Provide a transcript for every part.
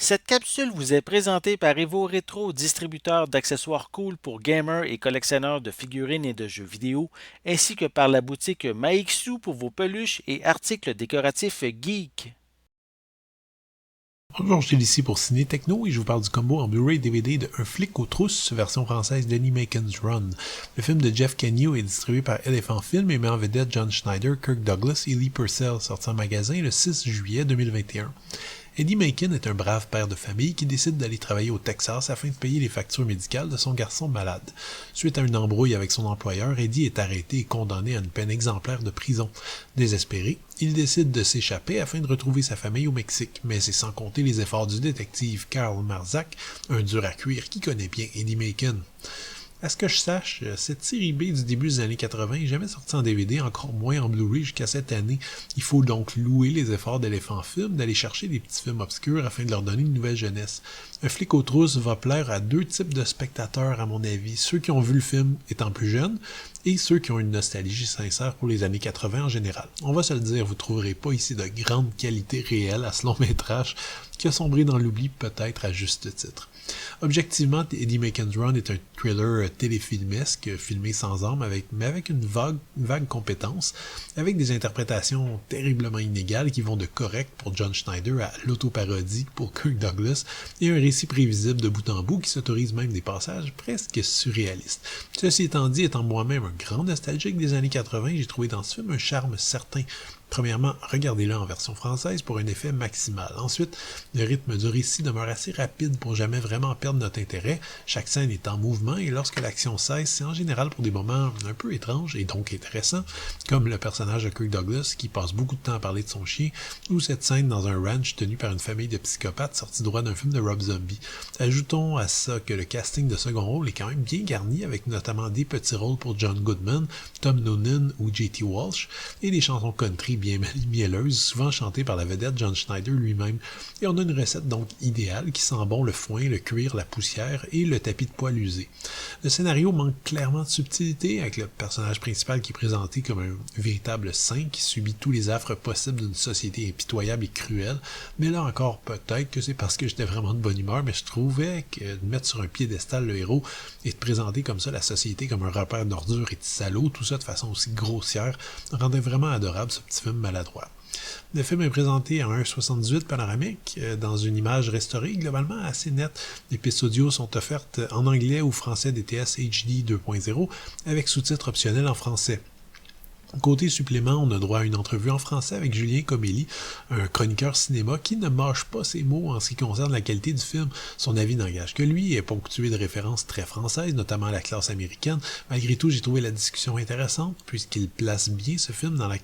Cette capsule vous est présentée par Evo Retro, distributeur d'accessoires cool pour gamers et collectionneurs de figurines et de jeux vidéo, ainsi que par la boutique Maixu pour vos peluches et articles décoratifs geek. Bonjour, je suis ici pour Ciné Techno et je vous parle du combo en Blu-ray DVD de Un flic aux trousses, version française d'Annie Macon's Run. Le film de Jeff Canio est distribué par Elephant Film et met en vedette John Schneider, Kirk Douglas et Lee Purcell, sorti en magasin le 6 juillet 2021. Eddie Macon est un brave père de famille qui décide d'aller travailler au Texas afin de payer les factures médicales de son garçon malade. Suite à une embrouille avec son employeur, Eddie est arrêté et condamné à une peine exemplaire de prison. Désespéré, il décide de s'échapper afin de retrouver sa famille au Mexique, mais c'est sans compter les efforts du détective Karl Marzak, un dur à cuire qui connaît bien Eddie Macon. À ce que je sache, cette série B du début des années 80 n'est jamais sortie en DVD, encore moins en Blu-ray jusqu'à cette année. Il faut donc louer les efforts d'Elephant Film d'aller chercher des petits films obscurs afin de leur donner une nouvelle jeunesse. Un flic aux trousses va plaire à deux types de spectateurs à mon avis, ceux qui ont vu le film étant plus jeunes et ceux qui ont une nostalgie sincère pour les années 80 en général. On va se le dire, vous trouverez pas ici de grande qualité réelle à ce long métrage qui a sombré dans l'oubli peut-être à juste titre. Objectivement, Eddie Macon's Run est un thriller téléfilmesque, filmé sans armes, mais avec une vague compétence, avec des interprétations terriblement inégales qui vont de correct pour John Schneider à l'autoparodie pour Kirk Douglas, et un récit prévisible de bout en bout qui s'autorise même des passages presque surréalistes. Ceci étant dit, étant moi-même un grand nostalgique des années 80, j'ai trouvé dans ce film un charme certain. Premièrement, regardez-le en version française pour un effet maximal. Ensuite, le rythme du récit demeure assez rapide pour jamais vraiment perdre notre intérêt. Chaque scène est en mouvement et lorsque l'action cesse, c'est en général pour des moments un peu étranges et donc intéressants, comme le personnage de Kirk Douglas qui passe beaucoup de temps à parler de son chien, ou cette scène dans un ranch tenu par une famille de psychopathes sortie droit d'un film de Rob Zombie. Ajoutons à ça que le casting de second rôle est quand même bien garni avec notamment des petits rôles pour John Goodman, Tom Noonan ou J.T. Walsh et des chansons country bien mielleuse, souvent chantée par la vedette John Schneider lui-même. Et on a une recette donc idéale qui sent bon le foin, le cuir, la poussière et le tapis de poêle usé. Le scénario manque clairement de subtilité, avec le personnage principal qui est présenté comme un véritable saint qui subit tous les affres possibles d'une société impitoyable et cruelle. Mais là encore, peut-être que c'est parce que j'étais vraiment de bonne humeur, mais je trouvais que de mettre sur un piédestal le héros et de présenter comme ça la société comme un repère d'ordures et de salauds, tout ça de façon aussi grossière, rendait vraiment adorable ce petit film maladroit. Le film est présenté en 1,78 panoramique, dans une image restaurée globalement assez nette. Les pistes audio sont offertes en anglais ou français DTS HD 2.0 avec sous-titres optionnels en français. Côté supplément, on a droit à une entrevue en français avec Julien Comelli, un chroniqueur cinéma qui ne mâche pas ses mots en ce qui concerne la qualité du film. Son avis n'engage que lui, est ponctué de références très françaises, notamment à la classe américaine. Malgré tout, j'ai trouvé la discussion intéressante, puisqu'il place bien ce film dans la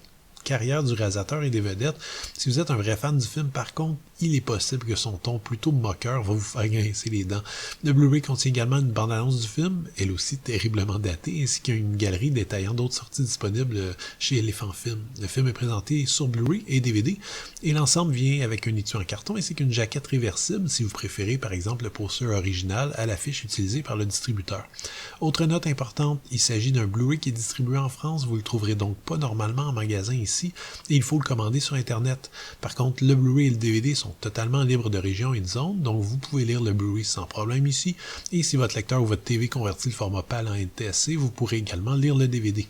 carrière du réalisateur et des vedettes. Si vous êtes un vrai fan du film, par contre, il est possible que son ton plutôt moqueur va vous faire grincer les dents. Le Blu-ray contient également une bande-annonce du film, elle aussi terriblement datée, ainsi qu'une galerie détaillant d'autres sorties disponibles chez Elephant Film. Le film est présenté sur Blu-ray et DVD, et l'ensemble vient avec un étui en carton ainsi qu'une jaquette réversible, si vous préférez par exemple le poster original à l'affiche utilisée par le distributeur. Autre note importante, il s'agit d'un Blu-ray qui est distribué en France, vous le trouverez donc pas normalement en magasin ici, et il faut le commander sur Internet. Par contre, le Blu-ray et le DVD sont totalement libres de région et de zone, donc vous pouvez lire le Blu-ray sans problème ici, et si votre lecteur ou votre TV convertit le format PAL en NTSC, vous pourrez également lire le DVD.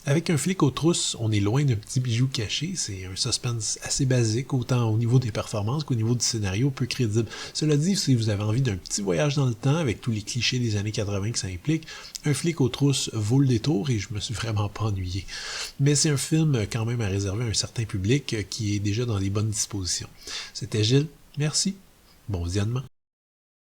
Avec Un flic aux trousses, on est loin d'un petit bijou caché, c'est un suspense assez basique, autant au niveau des performances qu'au niveau du scénario peu crédible. Cela dit, si vous avez envie d'un petit voyage dans le temps, avec tous les clichés des années 80 que ça implique, Un flic aux trousses vaut le détour et je me suis vraiment pas ennuyé. Mais c'est un film quand même à réserver à un certain public qui est déjà dans les bonnes dispositions. C'était Gilles, merci, bon visionnement.